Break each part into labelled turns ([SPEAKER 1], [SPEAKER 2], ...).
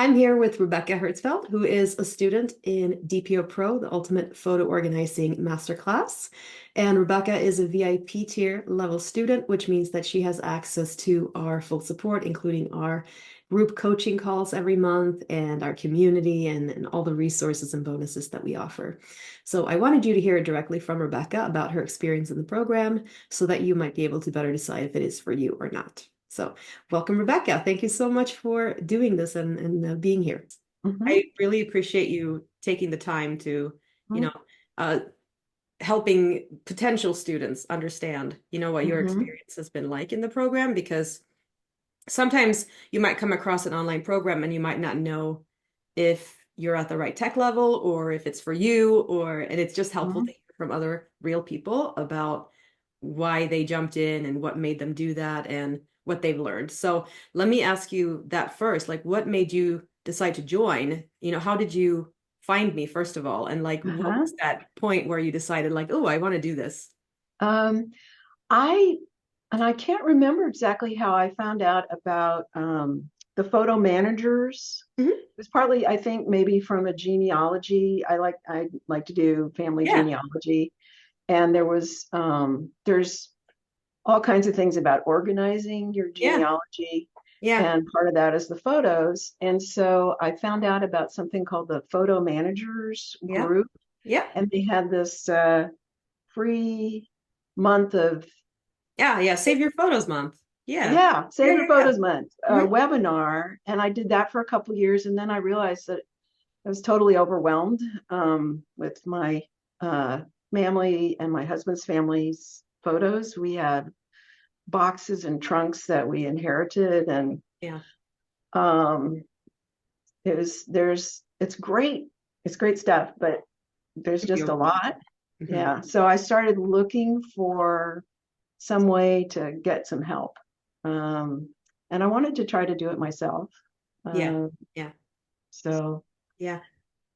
[SPEAKER 1] I'm here with Rebecca Herzfeld, who is a student in DPO Pro, the Ultimate Photo Organizing Masterclass. And Rebecca is a VIP tier level student, which means that she has access to our full support, including our group coaching calls every month and our community and all the resources and bonuses that we offer. So I wanted you to hear directly from Rebecca about her experience in the program so that you might be able to better decide if it is for you or not. So welcome, Rebecca. Thank you so much for doing this and being here.
[SPEAKER 2] Hmm.
[SPEAKER 1] I really appreciate you taking the time to, you know, uh, helping potential students understand, what your
[SPEAKER 2] Hmm.
[SPEAKER 1] experience has been like in the program, because sometimes you might come across an online program and you might not know if you're at the right tech level or if it's for you, and it's just helpful to
[SPEAKER 2] Hmm.
[SPEAKER 1] hear from other real people about why they jumped in and what made them do that and what they've learned. So let me ask you that first. Like, what made you decide to join? How did you find me, first of all? And like, what
[SPEAKER 2] Uh-huh.
[SPEAKER 1] was that point where you decided, like, oh, I want to do this?
[SPEAKER 2] Um, I and I can't remember exactly how I found out about the photo managers.
[SPEAKER 1] Mhm.
[SPEAKER 2] It was partly, I think, maybe from a genealogy. I like to do family
[SPEAKER 1] Yeah.
[SPEAKER 2] genealogy, and there's all kinds of things about organizing your
[SPEAKER 1] Yeah.
[SPEAKER 2] genealogy,
[SPEAKER 1] Yeah.
[SPEAKER 2] and part of that is the photos. And so I found out about something called the photo managers
[SPEAKER 1] Yeah.
[SPEAKER 2] group,
[SPEAKER 1] Yeah.
[SPEAKER 2] and they had this free month of,
[SPEAKER 1] Yeah. Yeah. Save your photos month. Yeah.
[SPEAKER 2] yeah,
[SPEAKER 1] Yeah.
[SPEAKER 2] Save Your
[SPEAKER 1] Yeah. Yeah.
[SPEAKER 2] Photos Month
[SPEAKER 1] Mhm.
[SPEAKER 2] webinar. And I did that for a couple of years. And then I realized that I was totally overwhelmed with my uh, family and my husband's family's photos. We had boxes and trunks that we inherited. And
[SPEAKER 1] Yeah.
[SPEAKER 2] um, it's great. It's great stuff, but there's
[SPEAKER 1] Could be
[SPEAKER 2] just a
[SPEAKER 1] overwhelming.
[SPEAKER 2] lot.
[SPEAKER 1] Hmm.
[SPEAKER 2] Yeah. So I started looking for some way to get some help. Um, and I wanted to try to do it myself.
[SPEAKER 1] Yeah.
[SPEAKER 2] Uh,
[SPEAKER 1] Yeah.
[SPEAKER 2] so,
[SPEAKER 1] Yeah.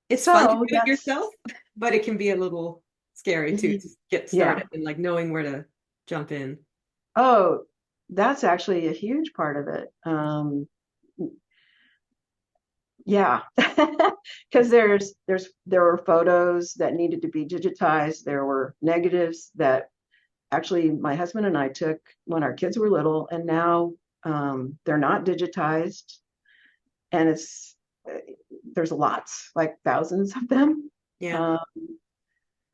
[SPEAKER 1] It's fun to
[SPEAKER 2] so
[SPEAKER 1] do it
[SPEAKER 2] that's,
[SPEAKER 1] yourself, but it can be a little scary too to get
[SPEAKER 2] yeah.
[SPEAKER 1] started and like knowing where to jump in.
[SPEAKER 2] Oh, that's actually a huge part of it. Yeah, because there were photos that needed to be digitized. There were negatives that actually my husband and I took when our kids were little, and now they're not digitized, and uh, there's lots, like thousands of them.
[SPEAKER 1] Yeah.
[SPEAKER 2] Um,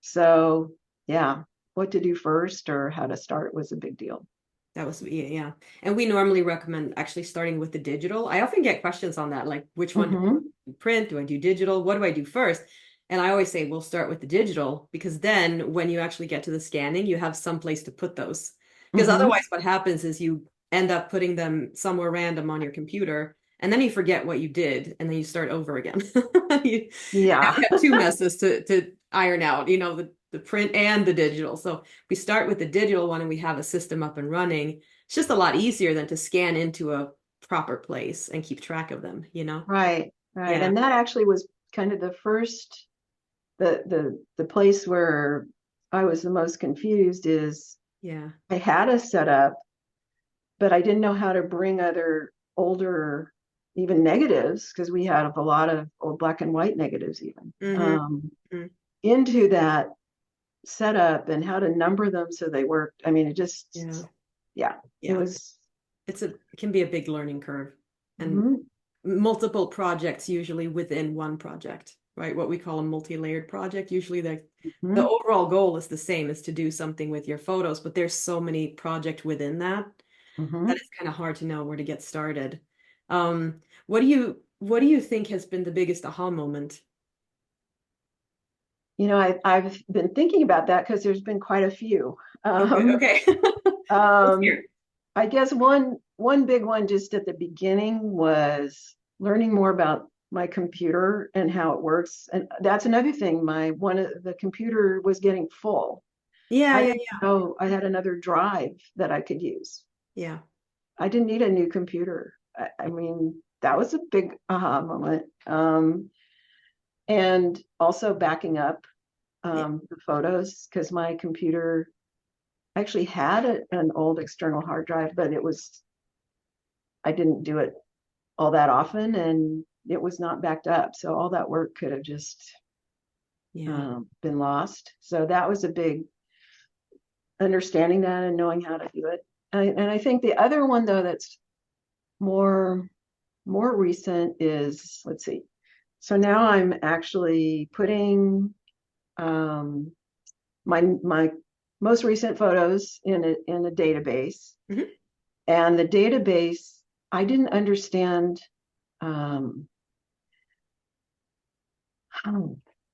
[SPEAKER 2] so yeah, what to do first or how to start was a big deal.
[SPEAKER 1] That was, yeah, yeah. And we normally recommend actually starting with the digital. I often get questions on that, like which one do I
[SPEAKER 2] Hmm.
[SPEAKER 1] do, print? Do I do digital? What do I do first? And I always say we'll start with the digital because then when you actually get to the scanning, you have some place to put those. Because
[SPEAKER 2] Hmm.
[SPEAKER 1] otherwise what happens is you end up putting them somewhere random on your computer and then you forget what you did and then you start over again. You, now
[SPEAKER 2] Yeah.
[SPEAKER 1] you have two messes to iron out, the print and the digital. So we start with the digital one and we have a system up and running. It's just a lot easier than to scan into a proper place and keep track of them?
[SPEAKER 2] Right, right.
[SPEAKER 1] Yeah,
[SPEAKER 2] And that actually was kind of the first, the place where I was the most confused is
[SPEAKER 1] yeah.
[SPEAKER 2] I had a setup, but I didn't know how to bring other older, even negatives, because we had a lot of old black and white negatives even,
[SPEAKER 1] Hmm.
[SPEAKER 2] into that setup and how to number them so they worked. I mean, it
[SPEAKER 1] Yeah,
[SPEAKER 2] just, yeah, it
[SPEAKER 1] yeah.
[SPEAKER 2] was.
[SPEAKER 1] It can be a big learning curve and
[SPEAKER 2] Mhm.
[SPEAKER 1] multiple projects usually within one project, right? What we call a multi-layered project. Usually the
[SPEAKER 2] Mhm.
[SPEAKER 1] overall goal is the same, is to do something with your photos, but there's so many projects within that
[SPEAKER 2] Mhm.
[SPEAKER 1] it's kind of hard to know where to get started. What do you think has been the biggest aha moment?
[SPEAKER 2] I've been thinking about that because there's been quite a few.
[SPEAKER 1] Oh, good.
[SPEAKER 2] Um,
[SPEAKER 1] Okay. Let's
[SPEAKER 2] um,
[SPEAKER 1] hear.
[SPEAKER 2] I guess one big one just at the beginning was learning more about my computer and how it works. And that's another thing. My one of the computer was getting full.
[SPEAKER 1] Yeah,
[SPEAKER 2] I
[SPEAKER 1] yeah,
[SPEAKER 2] didn't
[SPEAKER 1] yeah.
[SPEAKER 2] know I had another drive that I could use.
[SPEAKER 1] Yeah.
[SPEAKER 2] I didn't need a new computer. I mean, that was a big aha moment. And also backing up
[SPEAKER 1] Yeah.
[SPEAKER 2] the photos because my computer actually had an old external hard drive, but I didn't do it all that often. And it was not backed up. So all that work could have just
[SPEAKER 1] Yeah.
[SPEAKER 2] been lost. So that was a big understanding that and knowing how to do it. And I think the other one though that's more more recent is, let's see. So now I'm actually putting um, my most recent photos in a database,
[SPEAKER 1] Hmm.
[SPEAKER 2] and the database I didn't understand um,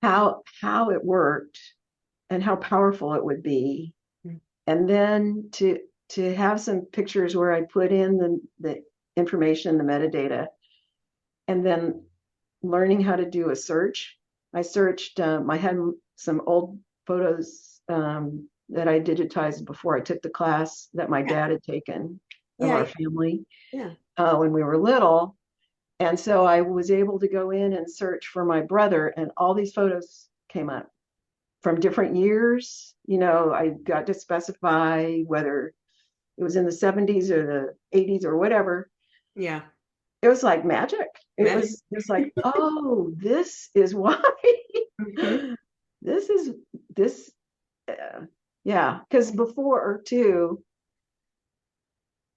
[SPEAKER 2] how it worked and how powerful it would be, and then to have some pictures where I put in the information, the metadata, and then learning how to do a search. I searched, I had some old photos that I digitized before I took the class that my
[SPEAKER 1] Yeah.
[SPEAKER 2] dad had taken of
[SPEAKER 1] Yeah.
[SPEAKER 2] our family
[SPEAKER 1] Yeah.
[SPEAKER 2] when we were little. And so I was able to go in and search for my brother, and all these photos came up from different years. You know, I got to specify whether it was in the 70s or the 80s or whatever.
[SPEAKER 1] Yeah.
[SPEAKER 2] It was like magic.
[SPEAKER 1] Magic.
[SPEAKER 2] It was like, oh, this is why.
[SPEAKER 1] Hmm.
[SPEAKER 2] This is this yeah, because before too,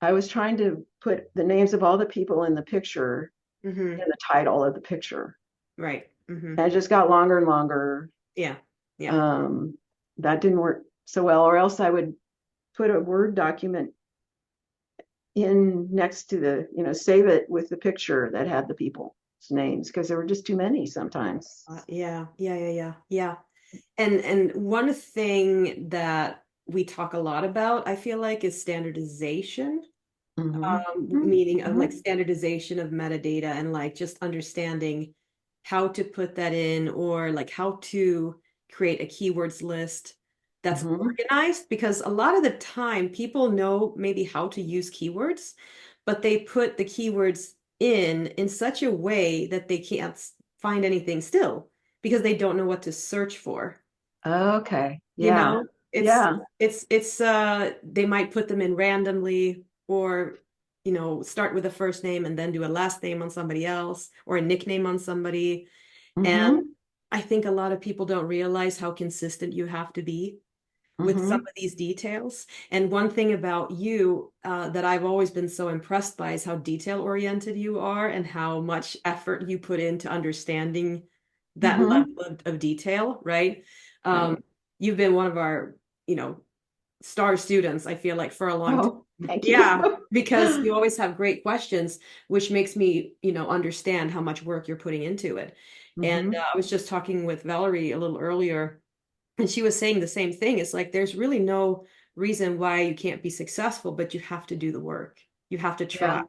[SPEAKER 2] I was trying to put the names of all the people in the picture
[SPEAKER 1] Hmm.
[SPEAKER 2] in the title of the picture.
[SPEAKER 1] Right. Hmm.
[SPEAKER 2] And it just got longer and longer.
[SPEAKER 1] Yeah. Yeah.
[SPEAKER 2] Um, that didn't work so well, or else I would put a Word document in next to the, you know, save it with the picture that had the people's names because there were just too many sometimes.
[SPEAKER 1] Yeah. Yeah. Yeah. Yeah. Yeah. And one thing that we talk a lot about, I feel like, is standardization,
[SPEAKER 2] Mm-hmm.
[SPEAKER 1] meaning of like
[SPEAKER 2] Mm-hmm.
[SPEAKER 1] standardization of metadata and like just understanding how to put that in or like how to create a keywords list that's
[SPEAKER 2] Mm-hmm.
[SPEAKER 1] organized because a lot of the time people know maybe how to use keywords, but they put the keywords in such a way that they can't find anything still because they don't know what to search for.
[SPEAKER 2] Okay.
[SPEAKER 1] You
[SPEAKER 2] Yeah.
[SPEAKER 1] know, it's
[SPEAKER 2] Yeah.
[SPEAKER 1] they might put them in randomly or start with a first name and then do a last name on somebody else or a nickname on somebody. And
[SPEAKER 2] Mm-hmm.
[SPEAKER 1] I think a lot of people don't realize how consistent you have to be with some
[SPEAKER 2] Mm-hmm.
[SPEAKER 1] of these details. And one thing about you that I've always been so impressed by is how detail oriented you are and how much effort you put into understanding that level
[SPEAKER 2] Mm-hmm.
[SPEAKER 1] of detail, right? Um,
[SPEAKER 2] Right.
[SPEAKER 1] you've been one of our, you know, star students, I feel like, for a long
[SPEAKER 2] Oh,
[SPEAKER 1] time.
[SPEAKER 2] thank you.
[SPEAKER 1] Yeah, because you always have great questions, which makes me, understand how much work you're putting into it. And
[SPEAKER 2] Mm-hmm.
[SPEAKER 1] I was just talking with Valerie a little earlier and she was saying the same thing. It's like there's really no reason why you can't be successful, but you have to do the work. You have to try.
[SPEAKER 2] Yeah.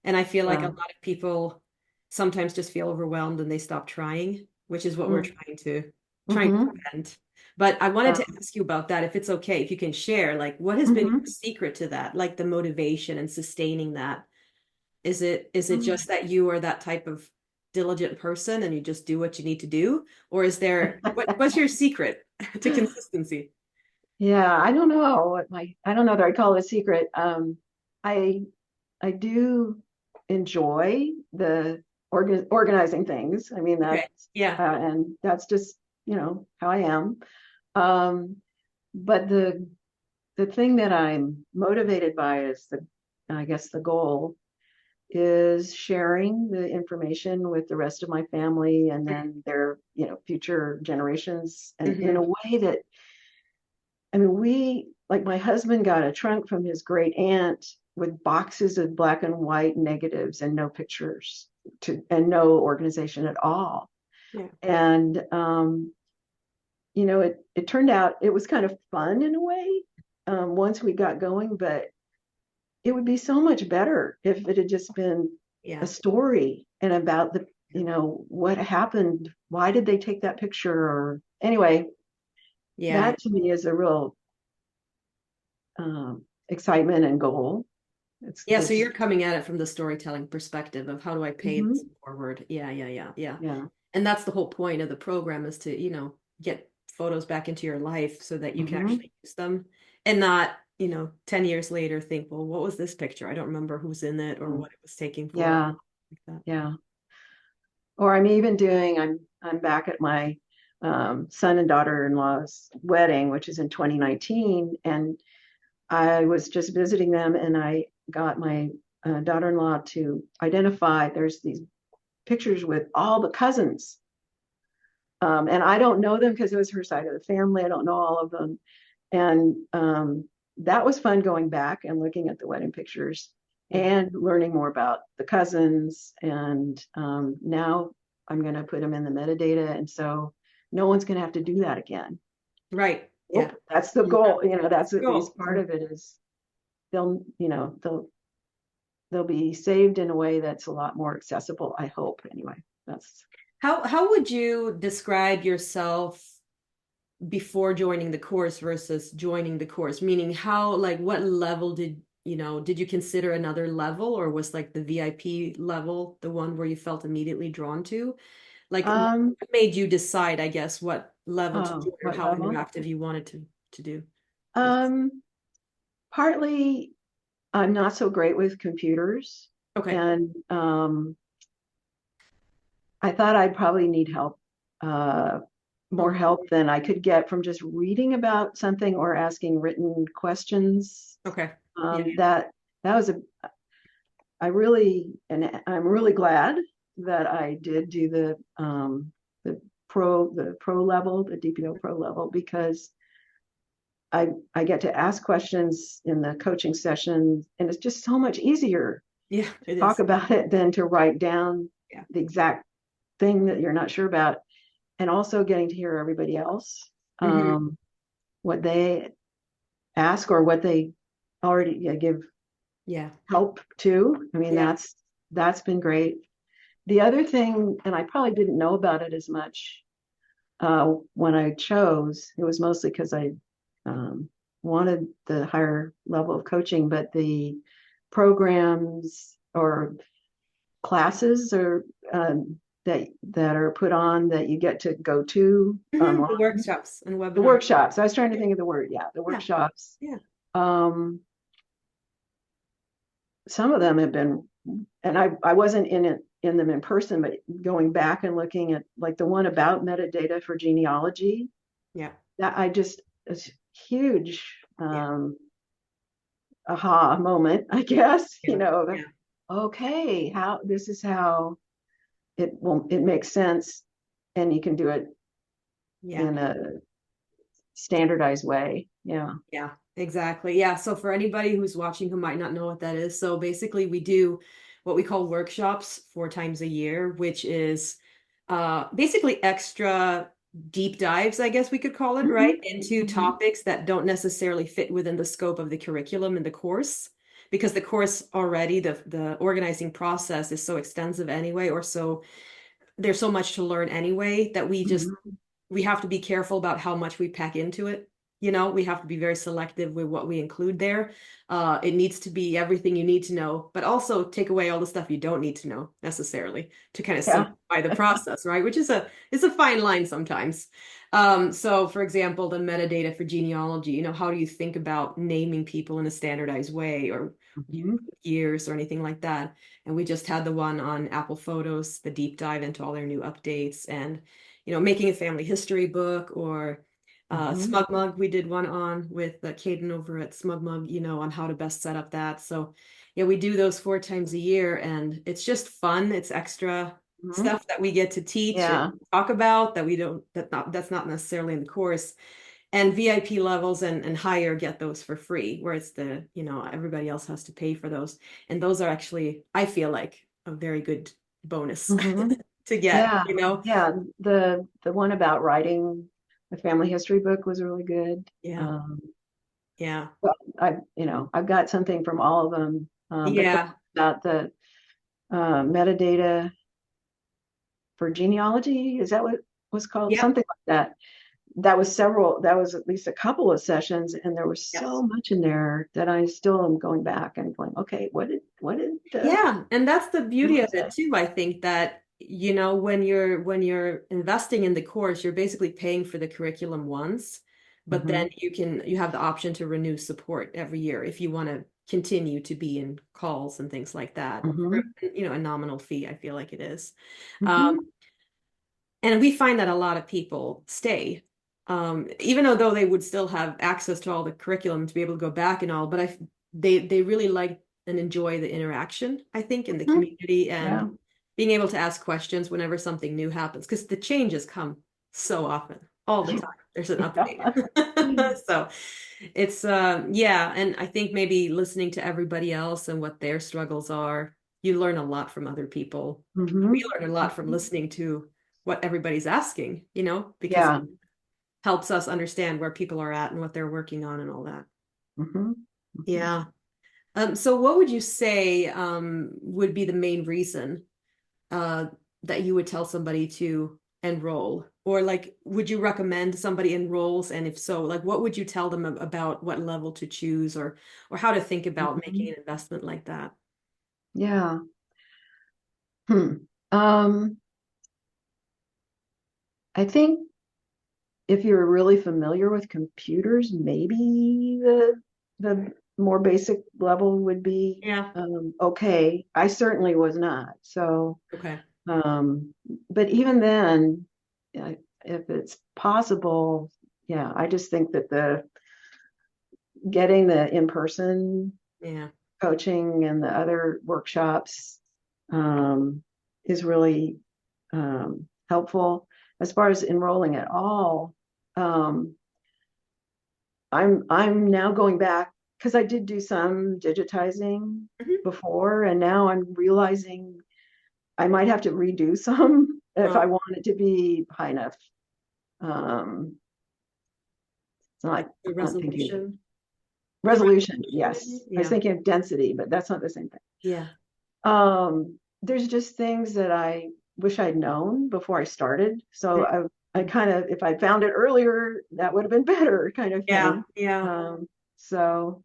[SPEAKER 1] And I feel like a
[SPEAKER 2] Yeah.
[SPEAKER 1] lot of people sometimes just feel overwhelmed and they stop trying, which is what we're trying to
[SPEAKER 2] Mm-hmm.
[SPEAKER 1] prevent. But I wanted
[SPEAKER 2] Yeah.
[SPEAKER 1] to ask you about that, if it's okay, if you can share, like what has been your
[SPEAKER 2] Mm-hmm.
[SPEAKER 1] secret to that, like the motivation and sustaining that? Is it
[SPEAKER 2] Mm.
[SPEAKER 1] just that you are that type of diligent person and you just do what you need to do? Or is there what's your secret to consistency?
[SPEAKER 2] Yeah, I don't know what I don't know that I call it a secret. I I do enjoy the organizing things. I mean,
[SPEAKER 1] Okay. Yeah.
[SPEAKER 2] and that's just, you know, how I am. Um, but the thing that I'm motivated by is I guess the goal is sharing the information with the rest of my family and then their, you know, future generations, and in a
[SPEAKER 1] Hmm.
[SPEAKER 2] way that, I mean, like my husband got a trunk from his great aunt with boxes of black and white negatives and no pictures and no organization at all.
[SPEAKER 1] Yeah.
[SPEAKER 2] And you know, it turned out it was kind of fun in a way once we got going, but it would be so much better if it had just been a
[SPEAKER 1] Yeah.
[SPEAKER 2] story and about the, you know, what happened, why did they take that picture, or anyway,
[SPEAKER 1] Yeah.
[SPEAKER 2] that to me is a real excitement and goal.
[SPEAKER 1] Yeah. So
[SPEAKER 2] It's
[SPEAKER 1] you're coming at it from the storytelling perspective of how do I pay this
[SPEAKER 2] mhm,
[SPEAKER 1] forward? Yeah, yeah, yeah, yeah.
[SPEAKER 2] yeah.
[SPEAKER 1] And that's the whole point of the program is to, get photos back into your life so that you can
[SPEAKER 2] Hmm.
[SPEAKER 1] actually use them and not, 10 years later think, well, what was this picture? I don't remember who's in it or what it was taking for.
[SPEAKER 2] Yeah,
[SPEAKER 1] Like that.
[SPEAKER 2] yeah. Or I'm even doing, I'm back at my son and daughter-in-law's wedding, which is in 2019, and I was just visiting them, and I got my daughter-in-law to identify. There's these pictures with all the cousins, and I don't know them because it was her side of the family. I don't know all of them, and that was fun going back and looking at the wedding pictures
[SPEAKER 1] Yeah.
[SPEAKER 2] and learning more about the cousins. And now I'm going to put them in the metadata, and so no one's going to have to do that again.
[SPEAKER 1] Right. Yeah.
[SPEAKER 2] Nope, that's the goal. That's at least
[SPEAKER 1] Cool.
[SPEAKER 2] part of it is they'll be saved in a way that's a lot more accessible, I hope. Anyway, that's
[SPEAKER 1] How would you describe yourself before joining the course versus joining the course? Meaning how, like, what level did you consider another level, or was like the VIP level the one where you felt immediately drawn to? Like, what
[SPEAKER 2] um
[SPEAKER 1] made you decide, I guess, what level to join or
[SPEAKER 2] what
[SPEAKER 1] how
[SPEAKER 2] level?
[SPEAKER 1] interactive you wanted to do?
[SPEAKER 2] Um Partly I'm not so great with computers,
[SPEAKER 1] Okay.
[SPEAKER 2] and I thought I'd probably need help, uh, more
[SPEAKER 1] Okay.
[SPEAKER 2] help than I could get from just reading about something or asking written questions.
[SPEAKER 1] Okay. Yeah.
[SPEAKER 2] That was and I'm really glad that I did do the the pro level, the DPO pro level, because I get to ask questions in the coaching session, and it's just so much easier
[SPEAKER 1] Yeah, it
[SPEAKER 2] talk
[SPEAKER 1] is.
[SPEAKER 2] about it than to write down
[SPEAKER 1] Yeah.
[SPEAKER 2] the exact thing that you're not sure about. And also getting to hear everybody else,
[SPEAKER 1] Hmm.
[SPEAKER 2] what they ask or what they already, yeah, give
[SPEAKER 1] Yeah.
[SPEAKER 2] help to. I mean,
[SPEAKER 1] Yeah.
[SPEAKER 2] that's been great. The other thing, and I probably didn't know about it as much when I chose, it was mostly because I um, wanted the higher level of coaching, but the programs or classes or that are put on that you get to go to
[SPEAKER 1] Hmm.
[SPEAKER 2] online,
[SPEAKER 1] The workshops and
[SPEAKER 2] the
[SPEAKER 1] webinars.
[SPEAKER 2] workshops. I was trying to think of the word. Yeah, the
[SPEAKER 1] Yeah.
[SPEAKER 2] workshops.
[SPEAKER 1] Yeah.
[SPEAKER 2] Um, some of them have been, and I wasn't in them in person, but going back and looking at like the one about metadata for genealogy,
[SPEAKER 1] Yeah.
[SPEAKER 2] that I just it's huge
[SPEAKER 1] Yeah.
[SPEAKER 2] aha moment, I guess.
[SPEAKER 1] Yeah. Yeah.
[SPEAKER 2] Okay, how this is how it makes sense, and you can do it
[SPEAKER 1] Yeah.
[SPEAKER 2] in a standardized way. Yeah.
[SPEAKER 1] Yeah, exactly. Yeah. So for anybody who's watching who might not know what that is, so basically we do what we call workshops 4 times a year, which is basically extra deep dives, I guess we could call it, right?
[SPEAKER 2] Hmm.
[SPEAKER 1] Into
[SPEAKER 2] Hmm.
[SPEAKER 1] topics that don't necessarily fit within the scope of the curriculum in the course. Because the course already, the organizing process is so extensive anyway, or so there's so much to learn anyway that
[SPEAKER 2] Hmm.
[SPEAKER 1] we have to be careful about how much we pack into it. We have to be very selective with what we include there. It needs to be everything you need to know, but also take away all the stuff you don't need to know necessarily to kind of
[SPEAKER 2] Yeah.
[SPEAKER 1] simplify the process, right? Which is a fine line sometimes. So for example, the metadata for genealogy, how do you think about naming people in a standardized way or
[SPEAKER 2] Hmm.
[SPEAKER 1] years or anything like that? And we just had the one on Apple Photos, the deep dive into all their new updates and making a family history book or
[SPEAKER 2] Hmm.
[SPEAKER 1] Smug Mug. We did one on with Caden over at Smug Mug, on how to best set up that. So yeah, we do those 4 times a year and it's just fun. It's extra
[SPEAKER 2] Hmm.
[SPEAKER 1] stuff that we get to teach and
[SPEAKER 2] Yeah.
[SPEAKER 1] talk about that we don't, that's not necessarily in the course. And VIP levels and higher get those for free, where it's everybody else has to pay for those. And those are actually, I feel like, a very good bonus
[SPEAKER 2] Hmm.
[SPEAKER 1] to get,
[SPEAKER 2] Yeah. Yeah. The one about writing a family history book was really good.
[SPEAKER 1] Yeah.
[SPEAKER 2] Um,
[SPEAKER 1] Yeah.
[SPEAKER 2] well, I've got something from all of them, but
[SPEAKER 1] Yeah.
[SPEAKER 2] about the metadata for genealogy, is that what was called?
[SPEAKER 1] Yep.
[SPEAKER 2] Something like that. That was at least a couple of sessions, and there was so
[SPEAKER 1] Yes.
[SPEAKER 2] much in there that I still am going back and going, okay, what did
[SPEAKER 1] Yeah, and that's the beauty
[SPEAKER 2] Emily
[SPEAKER 1] of
[SPEAKER 2] say?
[SPEAKER 1] it too. I think that, when you're investing in the course, you're basically paying for the curriculum once, but then
[SPEAKER 2] Hmm.
[SPEAKER 1] you have the option to renew support every year if you want to continue to be in calls and things like that for,
[SPEAKER 2] Hmm.
[SPEAKER 1] a nominal fee, I feel like it is. Um,
[SPEAKER 2] Hmm.
[SPEAKER 1] and we find that a lot of people stay, even though they would still have access to all the curriculum to be able to go back and all, but they really like and enjoy the interaction, I think, in the
[SPEAKER 2] Hmm.
[SPEAKER 1] community and
[SPEAKER 2] Yeah.
[SPEAKER 1] being able to ask questions whenever something new happens, because the changes come so often, all the time. There's an update.
[SPEAKER 2] Yeah.
[SPEAKER 1] So it's yeah, and I think maybe listening to everybody else and what their struggles are, you learn a lot from other people.
[SPEAKER 2] Hmm.
[SPEAKER 1] We learn a lot from listening to what everybody's asking, because it
[SPEAKER 2] Yeah.
[SPEAKER 1] helps us understand where people are at and what they're working on and all that.
[SPEAKER 2] Hmm.
[SPEAKER 1] Yeah. So what would you say would be the main reason uh, that you would tell somebody to enroll? Or like, would you recommend somebody enrolls? And if so, like, what would you tell them about what level to choose or how to think about making
[SPEAKER 2] Hmm.
[SPEAKER 1] an investment like that?
[SPEAKER 2] Yeah. Hmm. Um, I think if you're really familiar with computers, maybe the more basic level would be
[SPEAKER 1] Yeah.
[SPEAKER 2] okay. I certainly was not. So,
[SPEAKER 1] Okay.
[SPEAKER 2] um, but even then, if it's possible, yeah, I just think that the getting the in-person
[SPEAKER 1] Yeah.
[SPEAKER 2] coaching and the other workshops is really helpful. As far as enrolling at all, um, I'm now going back because I did do some digitizing
[SPEAKER 1] Mhm.
[SPEAKER 2] before, and now I'm realizing I might have to redo some if
[SPEAKER 1] Oh,
[SPEAKER 2] I want it to be high enough. It's
[SPEAKER 1] like
[SPEAKER 2] not,
[SPEAKER 1] the
[SPEAKER 2] I'm not thinking
[SPEAKER 1] resolution. The
[SPEAKER 2] resolution.
[SPEAKER 1] resolution, maybe?
[SPEAKER 2] Yes, I was
[SPEAKER 1] Yeah.
[SPEAKER 2] thinking of density, but that's not the same thing.
[SPEAKER 1] Yeah.
[SPEAKER 2] There's just things that I wish I'd known before I started. So I kind of, if I found it earlier, that would have been better, kind of
[SPEAKER 1] Yeah.
[SPEAKER 2] thing.
[SPEAKER 1] Yeah.
[SPEAKER 2] So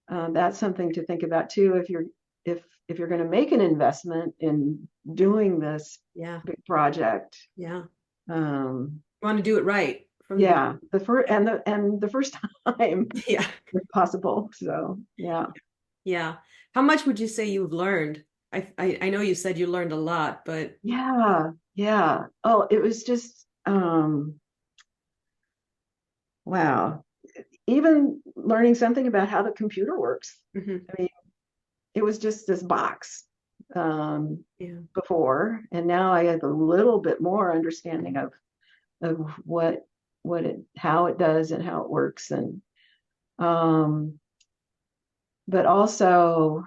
[SPEAKER 2] that's something to think about too. If you're going to make an investment in doing this
[SPEAKER 1] Yeah.
[SPEAKER 2] big project,
[SPEAKER 1] Yeah.
[SPEAKER 2] um,
[SPEAKER 1] Want to do it right from the
[SPEAKER 2] yeah,
[SPEAKER 1] beginning.
[SPEAKER 2] the first and the first time,
[SPEAKER 1] Yeah.
[SPEAKER 2] if possible. So yeah.
[SPEAKER 1] Yeah. How much would you say you've learned? I know you said you learned a lot, but
[SPEAKER 2] Yeah, yeah. Oh, it was just wow. Even learning something about how the computer works.
[SPEAKER 1] mhm.
[SPEAKER 2] I mean, it was just this box
[SPEAKER 1] Yeah.
[SPEAKER 2] before, and now I have a little bit more understanding of what it how it does and how it works, and um, but also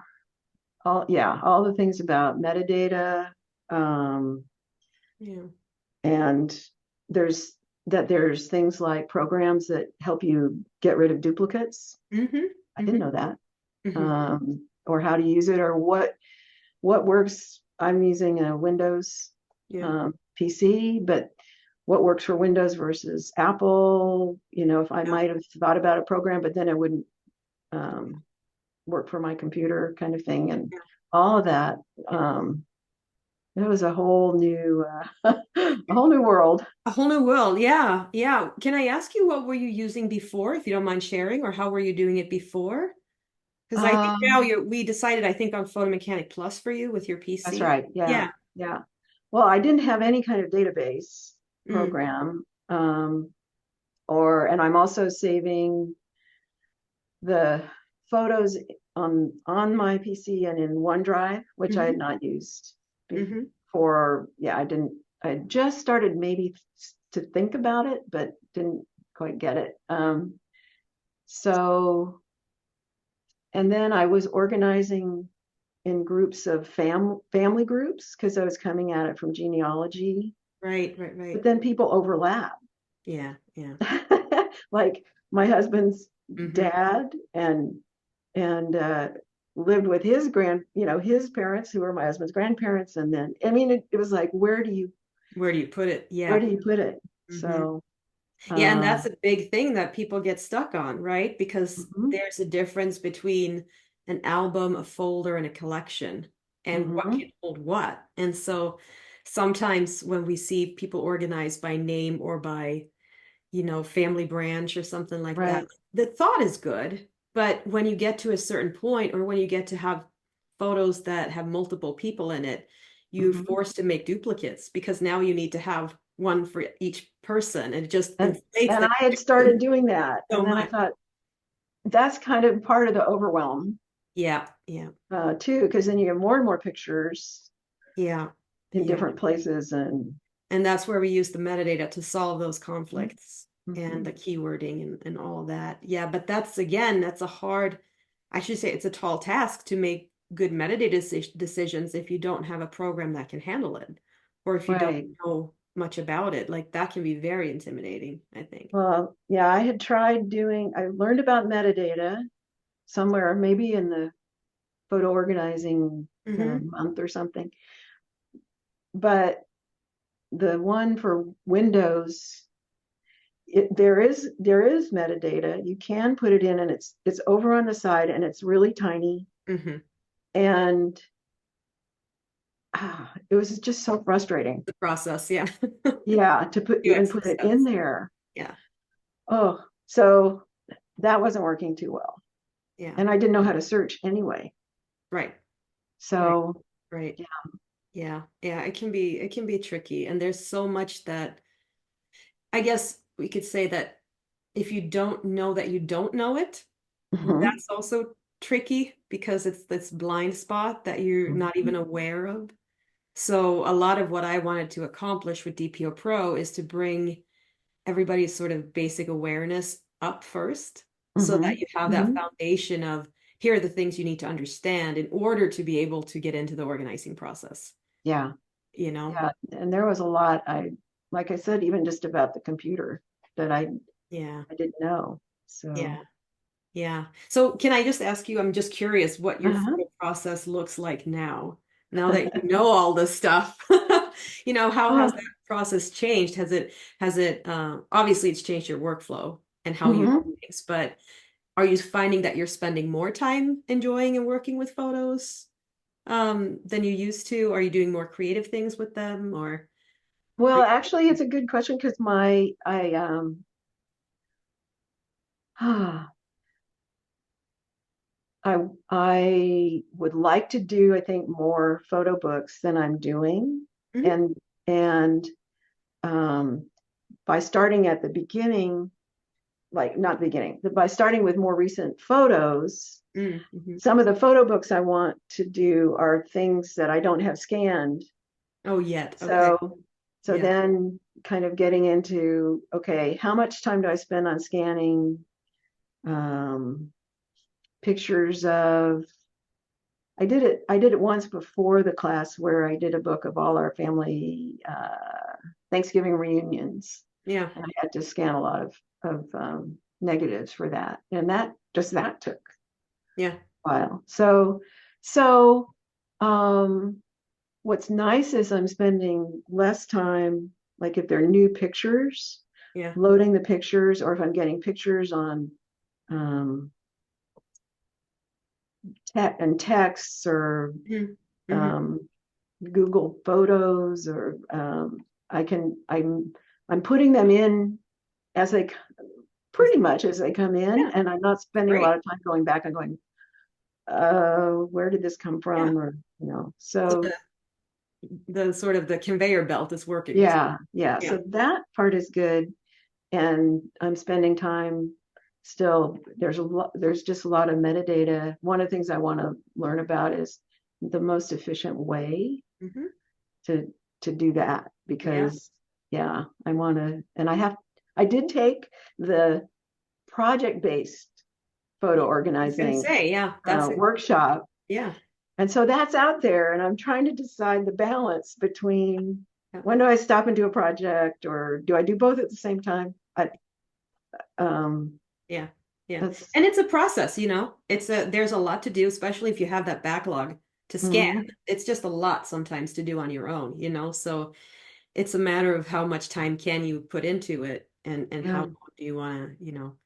[SPEAKER 2] all the things about metadata, um,
[SPEAKER 1] Yeah.
[SPEAKER 2] and there's there's things like programs that help you get rid of duplicates.
[SPEAKER 1] Hmm.
[SPEAKER 2] I didn't
[SPEAKER 1] Hmm.
[SPEAKER 2] know that.
[SPEAKER 1] Hmm.
[SPEAKER 2] Or how to use it, or what works. I'm using a Windows
[SPEAKER 1] Yeah.
[SPEAKER 2] PC, but what works for Windows versus Apple? If I
[SPEAKER 1] Yeah.
[SPEAKER 2] might have thought about a program, but then it wouldn't um, work for my computer, kind of thing, and
[SPEAKER 1] Yeah.
[SPEAKER 2] all of that. It was a whole new, a whole new world.
[SPEAKER 1] A whole new world. Yeah. Yeah. Can I ask you what were you using before, if you don't mind sharing, or how were you doing it before? Because I think now
[SPEAKER 2] Um,
[SPEAKER 1] we decided, I think, on Photo Mechanic Plus for you with your
[SPEAKER 2] that's
[SPEAKER 1] PC.
[SPEAKER 2] right. Yeah,
[SPEAKER 1] Yeah.
[SPEAKER 2] yeah. Well, I didn't have any kind of database
[SPEAKER 1] Mm.
[SPEAKER 2] program. And I'm also saving the photos on my PC and in OneDrive, which I had
[SPEAKER 1] Hmm.
[SPEAKER 2] not used
[SPEAKER 1] Hmm.
[SPEAKER 2] before. Yeah, I didn't. I just started maybe to think about it, but didn't quite get it. So, and then I was organizing in groups of family groups because I was coming at it from genealogy,
[SPEAKER 1] Right. Right.
[SPEAKER 2] but
[SPEAKER 1] Right.
[SPEAKER 2] then people overlap.
[SPEAKER 1] Yeah. Yeah.
[SPEAKER 2] Like my husband's
[SPEAKER 1] Hmm.
[SPEAKER 2] dad and lived with his parents who were my husband's grandparents, and then I mean it was like
[SPEAKER 1] Where do you put it?
[SPEAKER 2] where
[SPEAKER 1] Yeah.
[SPEAKER 2] do you put it?
[SPEAKER 1] Hmm.
[SPEAKER 2] So
[SPEAKER 1] Yeah, and that's
[SPEAKER 2] um
[SPEAKER 1] a big thing that people get stuck on, right? Because
[SPEAKER 2] mhm,
[SPEAKER 1] there's a difference between an album, a folder, and a collection, and what
[SPEAKER 2] mhm,
[SPEAKER 1] can hold what. And so sometimes when we see people organized by name or by, family branch or something like that,
[SPEAKER 2] right.
[SPEAKER 1] the thought is good, But when you get to a certain point, or when you get to have photos that have multiple people in it, you're
[SPEAKER 2] Mhm.
[SPEAKER 1] forced to make duplicates because now you need to have one for each person, and it just
[SPEAKER 2] And
[SPEAKER 1] inflates
[SPEAKER 2] and
[SPEAKER 1] the
[SPEAKER 2] I had started doing that,
[SPEAKER 1] so
[SPEAKER 2] and then I
[SPEAKER 1] much.
[SPEAKER 2] thought that's kind of part of the overwhelm
[SPEAKER 1] Yeah, yeah,
[SPEAKER 2] too, because then you get more and more pictures
[SPEAKER 1] yeah,
[SPEAKER 2] in
[SPEAKER 1] yeah.
[SPEAKER 2] different places and
[SPEAKER 1] And that's where we use the metadata to solve those conflicts and
[SPEAKER 2] Mhm.
[SPEAKER 1] the keywording and all of that. Yeah, but that's again, that's a hard, I should say it's a tall task to make good metadata decisions if you don't have a program that can handle it, or if you don't
[SPEAKER 2] Right.
[SPEAKER 1] know much about it. Like that can be very intimidating, I think.
[SPEAKER 2] Well, yeah, I had tried doing, I learned about metadata somewhere, maybe in the photo organizing
[SPEAKER 1] Mm-hmm.
[SPEAKER 2] month or something. But the one for Windows, there is metadata. You can put it in, and it's over on the side, and it's really tiny.
[SPEAKER 1] Mm-hmm.
[SPEAKER 2] And it was just so frustrating.
[SPEAKER 1] The process, yeah.
[SPEAKER 2] Yeah, to even
[SPEAKER 1] UX
[SPEAKER 2] put it in
[SPEAKER 1] steps.
[SPEAKER 2] there.
[SPEAKER 1] Yeah,
[SPEAKER 2] Oh, so that wasn't working too well.
[SPEAKER 1] yeah.
[SPEAKER 2] And I didn't know how to search anyway.
[SPEAKER 1] Right, right,
[SPEAKER 2] So
[SPEAKER 1] right.
[SPEAKER 2] yeah.
[SPEAKER 1] Yeah, yeah. It can be tricky, and there's so much that I guess we could say that if you don't know that you don't know it,
[SPEAKER 2] Mhm.
[SPEAKER 1] that's also tricky because it's this blind spot that you're not even
[SPEAKER 2] Mhm.
[SPEAKER 1] aware of. So a lot of what I wanted to accomplish with DPO Pro is to bring everybody's sort of basic awareness up first so that
[SPEAKER 2] Mhm.
[SPEAKER 1] you have that
[SPEAKER 2] Mhm.
[SPEAKER 1] foundation of here are the things you need to understand in order to be able to get into the organizing process,
[SPEAKER 2] Yeah.
[SPEAKER 1] you know?
[SPEAKER 2] Yeah. And there was a lot like I said, even just about the computer that
[SPEAKER 1] Yeah,
[SPEAKER 2] I didn't know. So
[SPEAKER 1] yeah. Yeah. So can I just ask you, I'm just curious what your
[SPEAKER 2] uh-huh.
[SPEAKER 1] photo process looks like now, now that you know all this stuff. How has
[SPEAKER 2] Uh,
[SPEAKER 1] that process changed? Has it obviously it's changed your workflow and how you do
[SPEAKER 2] mhm.
[SPEAKER 1] things, but are you finding that you're spending more time enjoying and working with photos than you used to? Are you doing more creative things with them or are
[SPEAKER 2] Well,
[SPEAKER 1] you
[SPEAKER 2] actually, it's a good question because my I would like to do, I think, more photo books than I'm doing.
[SPEAKER 1] Mhm.
[SPEAKER 2] And um, by starting at the beginning, like not the beginning, but by starting with more recent photos,
[SPEAKER 1] Mm-hmm.
[SPEAKER 2] some of the photo books I want to do are things that I don't have scanned.
[SPEAKER 1] Oh, yet. Okay.
[SPEAKER 2] So
[SPEAKER 1] Yeah.
[SPEAKER 2] then kind of getting into, okay, how much time do I spend on scanning um, pictures of I did it once before the class where I did a book of all our family Thanksgiving reunions,
[SPEAKER 1] Yeah.
[SPEAKER 2] and I had to scan a lot of negatives for that, and that took
[SPEAKER 1] Yeah.
[SPEAKER 2] a while. So um, what's nice is I'm spending less time, like if they're new pictures,
[SPEAKER 1] Yeah.
[SPEAKER 2] loading the pictures, or if I'm getting pictures on um, texts or
[SPEAKER 1] Mm-hmm.
[SPEAKER 2] um, Google Photos, or I can I'm putting them in as they pretty much as they come in,
[SPEAKER 1] Yeah.
[SPEAKER 2] and I'm not spending a lot
[SPEAKER 1] Great.
[SPEAKER 2] of time going back and going, where did this come
[SPEAKER 1] Yeah.
[SPEAKER 2] from, or
[SPEAKER 1] So
[SPEAKER 2] so
[SPEAKER 1] the sort of the conveyor belt is working.
[SPEAKER 2] yeah, yeah.
[SPEAKER 1] Yeah.
[SPEAKER 2] So that part is good, and I'm spending time still. There's just a lot of metadata. One of the things I want to learn about is the most efficient way
[SPEAKER 1] Hmm.
[SPEAKER 2] to do that,
[SPEAKER 1] Yeah.
[SPEAKER 2] because yeah, I want to, and I did take the project based photo
[SPEAKER 1] I was gonna
[SPEAKER 2] organizing
[SPEAKER 1] say, yeah, that's it.
[SPEAKER 2] workshop,
[SPEAKER 1] Yeah.
[SPEAKER 2] and so that's out there, and I'm trying to decide the balance between
[SPEAKER 1] Yeah.
[SPEAKER 2] when do I stop and do a project, or do I do both at the same time. Um
[SPEAKER 1] Yeah. Yeah.
[SPEAKER 2] that's
[SPEAKER 1] And it's a process, there's a lot to do, especially if you have that backlog to scan.
[SPEAKER 2] mhm.
[SPEAKER 1] It's just a lot sometimes to do on your own, so it's a matter of how much time can you put into it and how
[SPEAKER 2] Yeah.
[SPEAKER 1] long do you want to,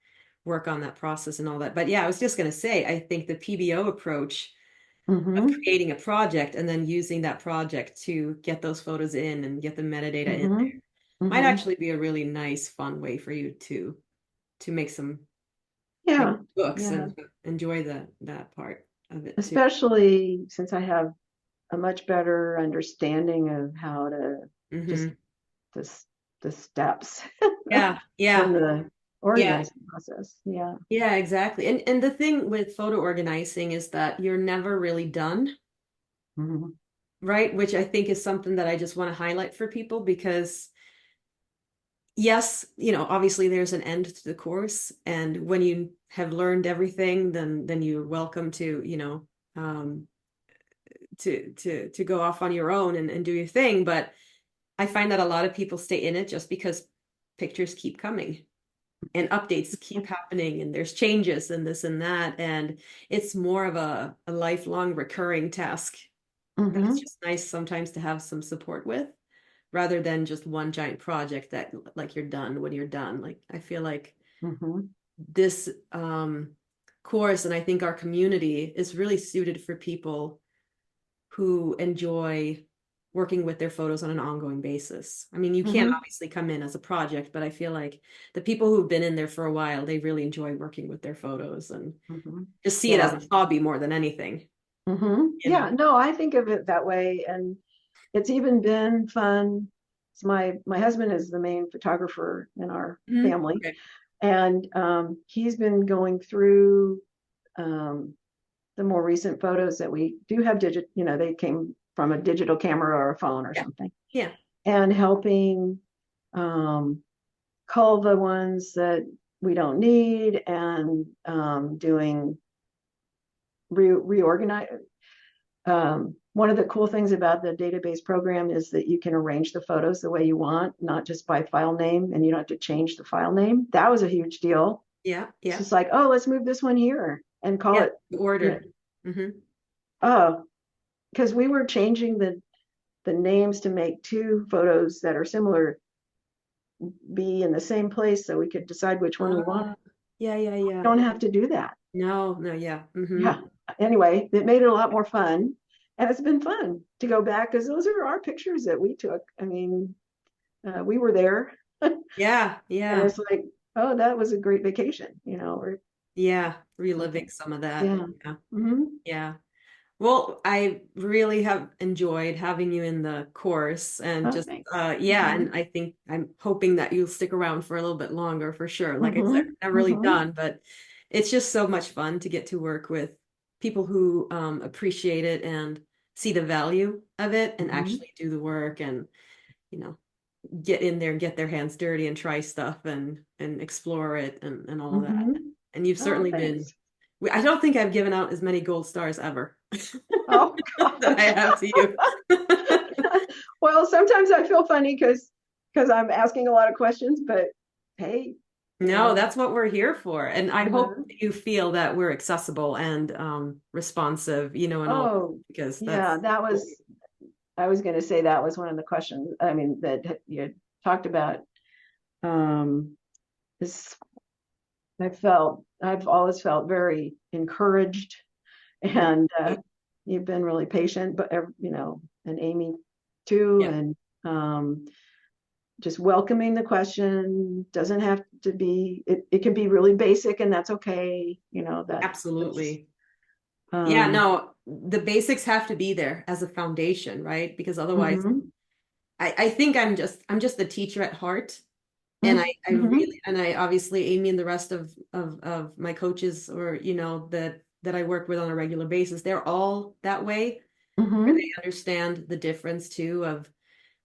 [SPEAKER 1] work on that process and all that. But yeah, I was just going to say, I think the PBO approach of
[SPEAKER 2] Hmm.
[SPEAKER 1] creating a project and then using that project to get those photos in and get the metadata in
[SPEAKER 2] Hmm.
[SPEAKER 1] there might
[SPEAKER 2] Hmm.
[SPEAKER 1] actually be a really nice, fun way for you to make some.
[SPEAKER 2] Yeah.
[SPEAKER 1] books
[SPEAKER 2] Yeah.
[SPEAKER 1] and enjoy that part of it too.
[SPEAKER 2] Especially since I have a much better understanding of how to just
[SPEAKER 1] Hmm.
[SPEAKER 2] the, the steps
[SPEAKER 1] Yeah,
[SPEAKER 2] in
[SPEAKER 1] yeah,
[SPEAKER 2] the
[SPEAKER 1] yeah,
[SPEAKER 2] organizing process. Yeah.
[SPEAKER 1] yeah, exactly. And the thing with photo organizing is that you're never really done,
[SPEAKER 2] Hmm.
[SPEAKER 1] right? Which I think is something that I just want to highlight for people because yes, obviously there's an end to the course, and when you have learned everything, then you're welcome to, um, to go off on your own and do your thing. But I find that a lot of people stay in it just because pictures keep coming and updates keep happening and there's changes and this and that. And it's more of a lifelong recurring task that it's
[SPEAKER 2] Hmm.
[SPEAKER 1] just nice sometimes to have some support with rather than just one giant project that like you're done when you're done. Like I feel like
[SPEAKER 2] Hmm.
[SPEAKER 1] this course and I think our community is really suited for people who enjoy working with their photos on an ongoing basis. I mean, you can't
[SPEAKER 2] Hmm.
[SPEAKER 1] obviously come in as a project, but I feel like the people who've been in there for a while, they really enjoy working with their photos and
[SPEAKER 2] Hmm.
[SPEAKER 1] just see it as
[SPEAKER 2] Yeah.
[SPEAKER 1] a hobby more than anything, you
[SPEAKER 2] Yeah.
[SPEAKER 1] know.
[SPEAKER 2] No, I think of it that way. And it's even been fun. So my husband is the main photographer in our
[SPEAKER 1] Mhm.
[SPEAKER 2] family,
[SPEAKER 1] Okay.
[SPEAKER 2] and he's been going through um, the more recent photos that we do have they came from a digital camera or a phone or
[SPEAKER 1] Yeah.
[SPEAKER 2] something,
[SPEAKER 1] Yeah.
[SPEAKER 2] and helping um, cull the ones that we don't need and doing reorganize. One of the cool things about the database program is that you can arrange the photos the way you want, not just by file name, and you don't have to change the file name. That was a huge deal.
[SPEAKER 1] Yeah.
[SPEAKER 2] It's
[SPEAKER 1] Yeah.
[SPEAKER 2] just like, oh, let's move this one here and call
[SPEAKER 1] Yeah.
[SPEAKER 2] it,
[SPEAKER 1] The
[SPEAKER 2] you know,
[SPEAKER 1] order. Hmm.
[SPEAKER 2] oh, because we were changing the names to make two photos that are similar be in the same place so we could decide which one we want.
[SPEAKER 1] Yeah. Yeah. Yeah.
[SPEAKER 2] Don't have to do that.
[SPEAKER 1] No, no, yeah. Hmm.
[SPEAKER 2] Yeah. Anyway, it made it a lot more fun. And it's been fun to go back because those are our pictures that we took. I mean, we were there, and
[SPEAKER 1] Yeah. Yeah.
[SPEAKER 2] it's like, oh, that was a great vacation, or
[SPEAKER 1] Yeah. Reliving
[SPEAKER 2] something.
[SPEAKER 1] some of that.
[SPEAKER 2] Yeah.
[SPEAKER 1] Yeah.
[SPEAKER 2] Hmm.
[SPEAKER 1] Yeah. Well, I really have enjoyed having you in the course and
[SPEAKER 2] Oh,
[SPEAKER 1] just
[SPEAKER 2] thanks.
[SPEAKER 1] yeah,
[SPEAKER 2] Hmm.
[SPEAKER 1] and I think I'm hoping that you'll stick around for a little bit longer for sure. Like I said,
[SPEAKER 2] Hmm.
[SPEAKER 1] never really
[SPEAKER 2] Hmm.
[SPEAKER 1] done, but it's just so much fun to get to work with people who appreciate it and see the value of it and
[SPEAKER 2] Hmm.
[SPEAKER 1] actually do the work and, you know, get in there and get their hands dirty and try stuff and explore it and all that.
[SPEAKER 2] Hmm.
[SPEAKER 1] And you've
[SPEAKER 2] Oh,
[SPEAKER 1] certainly been,
[SPEAKER 2] thanks.
[SPEAKER 1] I don't think I've given out as many gold stars ever
[SPEAKER 2] Oh,
[SPEAKER 1] that I
[SPEAKER 2] gosh.
[SPEAKER 1] have to you.
[SPEAKER 2] Well, sometimes I feel funny because I'm asking a lot of questions, but hey,
[SPEAKER 1] No, that's what we're here for. And I hope
[SPEAKER 2] uh-huh.
[SPEAKER 1] you feel that we're accessible and responsive, and all that,
[SPEAKER 2] Oh,
[SPEAKER 1] because
[SPEAKER 2] yeah,
[SPEAKER 1] that's
[SPEAKER 2] I was going to say that was one of the questions. I mean, that you had talked about. Um, this, I've always felt very encouraged, and you've been really patient, but and Amy too,
[SPEAKER 1] yeah,
[SPEAKER 2] and just welcoming the question doesn't have to be. It can be really basic, and that's okay. That's
[SPEAKER 1] absolutely. Yeah,
[SPEAKER 2] um,
[SPEAKER 1] no, the basics have to be there as a foundation, right? Because otherwise
[SPEAKER 2] mhm,
[SPEAKER 1] I think I'm just the teacher at heart. And I
[SPEAKER 2] mhm,
[SPEAKER 1] really, and I obviously, Amy and the rest of my coaches or, that I work with on a regular basis, they're all that way. Where
[SPEAKER 2] mhm,
[SPEAKER 1] they understand the difference too of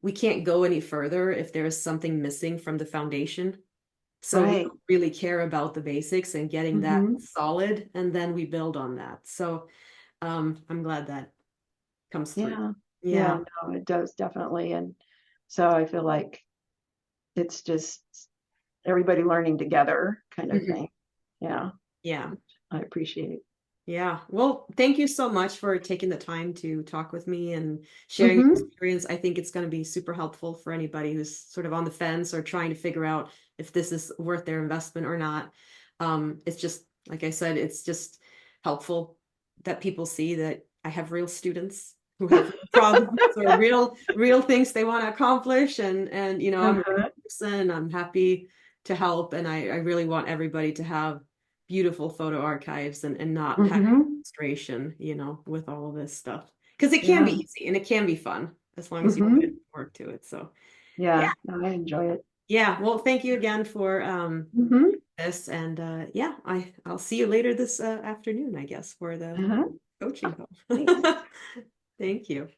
[SPEAKER 1] we can't go any further if there is something missing from the foundation. So we
[SPEAKER 2] right.
[SPEAKER 1] don't really care about the basics and getting that
[SPEAKER 2] Mhm.
[SPEAKER 1] solid, and then we build on that. So I'm glad that comes through.
[SPEAKER 2] Yeah. Yeah,
[SPEAKER 1] Yeah.
[SPEAKER 2] no, it does definitely. And so I feel like it's just everybody learning together kind of
[SPEAKER 1] Mhm.
[SPEAKER 2] thing. Yeah,
[SPEAKER 1] Yeah.
[SPEAKER 2] I appreciate.
[SPEAKER 1] Yeah. Well, thank you so much for taking the time to talk with me and sharing your
[SPEAKER 2] Hmm.
[SPEAKER 1] experience. I think it's going to be super helpful for anybody who's sort of on the fence or trying to figure out if this is worth their investment or not. It's just, like I said, it's just helpful that people see that I have real students who have real problems or real things they want to accomplish. And I'm a
[SPEAKER 2] Uh-huh.
[SPEAKER 1] person, I'm happy to help. And I really want everybody to have beautiful photo archives and not having
[SPEAKER 2] Hmm.
[SPEAKER 1] frustration, with all of this stuff. Because it can be
[SPEAKER 2] Yeah.
[SPEAKER 1] easy and it can be fun as long as you put
[SPEAKER 2] Hmm.
[SPEAKER 1] work to it. So yeah,
[SPEAKER 2] Yeah. No, I enjoy it.
[SPEAKER 1] yeah. Well, thank you again for
[SPEAKER 2] Hmm.
[SPEAKER 1] this, and yeah, I'll see you later this afternoon, I guess, for the
[SPEAKER 2] Uh-huh.
[SPEAKER 1] coaching call.
[SPEAKER 2] Thanks.
[SPEAKER 1] Thank you.